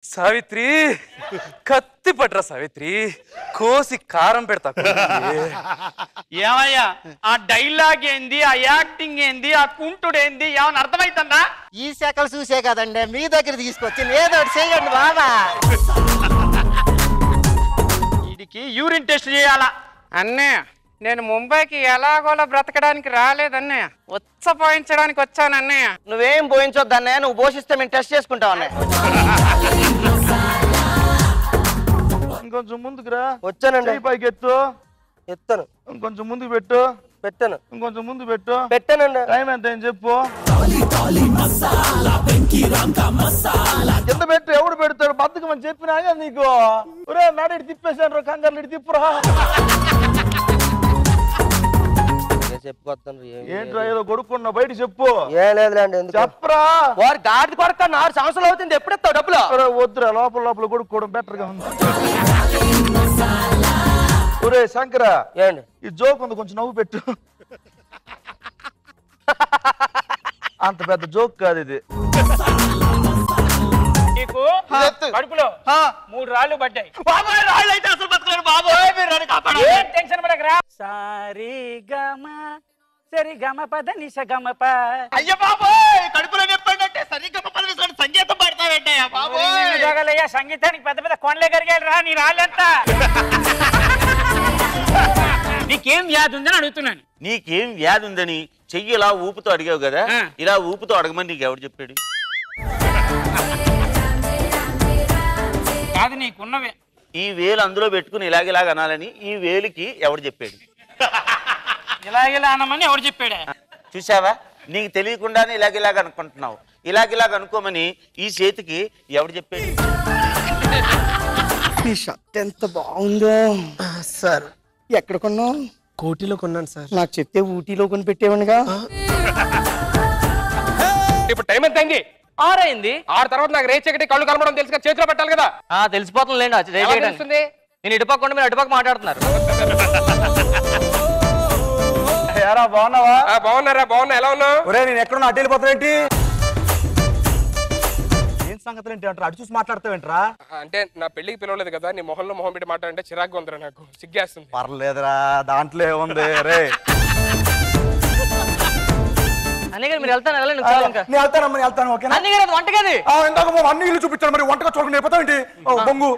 సావిత్రి కత్తి పట్రా సావిత్రి, కోసి కారం పెడతా. ఏమయ్యా ఆ డైలాగ్ ఏంది, ఆ యాక్టింగ్ ఏంది, ఆ కుంటుడు ఏంది, ఏమన్నా అర్థమైతుందా? ఈ శాఖలు చూసే కదండి మీ దగ్గర తీసుకొచ్చి ఏదో చేయండి బాబా. వీడికి యూరిన్ టెస్ట్ చేయాలా? అన్నయ్య నేను ముంబైకి ఎలాగోలా బ్రతకడానికి రాలేదన్నయ్య, ఉచ్చపోయించడానికి వచ్చాను అన్నయ్య. నువ్వేం పోయించొద్దు అన్నయ్య, నువ్వు పోషిస్తే మేము టెస్ట్ చేసుకుంటాం అన్నయ్య. ఇంకొంచెం ముందుకురా. వచ్చానండి. పైకి ఎత్తు. ఎత్తాను. ఇంకొంచెం ముందుకు పెట్టు. పెట్టాను. ఇంకొంచెం ముందు పెట్టు. పెట్టానండి. టైం ఎంత అని చెప్పు. కింద పెట్టు. ఎవడు పెడతాడు? బతుకమని చెప్పినా నీకు. ఒరే నాడు తిప్పేసాను, కంగారు తిప్పురా. చెప్పుకొస్తాను. ఏంట్రా ఏదో కొడుకున్నా బయట చెప్పు. ఏం లేదులేండి. చెప్పరా. వాడు గాడి కొడతా 6 సంవత్సరాలు అవుతుంది, ఎప్పుడెత్తావు డబ్బులు? వద్దురా, లోపల లోపల కొడుకోవడం బెటర్ గా ఉంది. ఒరే శంకర, ఏండి ఈ జోక్ ఉంది, కొంచెం నవ్వు పెట్టు. అంత పెద్ద జోక్ కాదు ఇది. నీకు కడుపులో 3 రాళ్ళు పడ్డాయి. బాబాయ్ రాళ్ళు అయితే అసలు బతకలేరు బాబాయ్, మీరు నన్ను కాపాడాలి. ఏం టెన్షన్ పడకరా. సారీ గమ సరి గమ పద నిస గమ ప. అయ్య బాబాయ్ కడుపులో నొప్పంటే సరి గమ పద నిస సంగీతం పాడతావేంటయ్యా బాబాయ్? జగలయ్య సంగీతానికి పెద్ద పెద్ద కొండలే కరిగారు రా నీ రాళ్ళంతా. నీకేం వ్యాధి ఉందని అడుగుతున్నాను. నీకేం వ్యాధి ఉందని చెయ్యి ఇలా ఊపుతో అడిగావు కదా, ఇలా ఊపుతో అడగమని నీకు ఎవరు చెప్పాడు? కాదు నీకున్నవే. ఈ వేలు అందులో పెట్టుకుని ఇలాగిలాగ అనాలని ఈ వేలికి ఎవరు చెప్పాడు? ఇలాగిలా అనమని ఎవరు చెప్పాడా? చూసావా, నీకు తెలియకుండానే ఇలాగిలాగ అనుకుంటున్నావు. ఇలాగిలాగ అనుకోమని ఈ చేతికి ఎవరు చెప్పాడు? ఈ షర్ట్ ఎంత బాగుందో సార్. ఎక్కడ కొన్నావు? కోటిలో కొన్నాను సార్. నాకు చెప్తే ఊటీలో కొని పెట్టేవాడిగా. ఇప్పుడు టైం ఎంత అయింది? 6 అయింది. 6 తర్వాత నాకు రేచ్ ఒకటి కళ్ళు కలపడం తెలుసు కదా, చేతిలో పెట్టాలి కదా. తెలిసిపోతుంది లేండి. నేను ఇటుపక్క మీరు అటుపక్క మాట్లాడుతున్నారు. ఎరా బాగున్నావా? బాగున్నారా? బాగున్నా. ఎలా ఉన్నావు? ఒరే నేను ఎక్కడున్నా అటు వెళ్ళిపోతావేంటి? ఏం సంగతులు ఏంటి అంటారా? అటు చూసి మాట్లాడతావేంట్రా? అంటే నా పెళ్లికి పిలవలేదు కదా, నీ మొహంలో మొహం పెట్టి మాట్లాడంటే చిరాగ్గా ఉందిరా, నాకు సిగ్గేస్తుంది. పర్లేదురా, దాంట్లో ఏముంది రే. అన్నయ్య మీరు వెళ్తాను. నేను వెళ్తాను. ఓకేనా? అన్నయ్య వంటగది ఇందాక అన్ని ఇల్లు చూపించాను, మరి వంటగా చూడకుండా అయిపోతావేంటి బొంగు?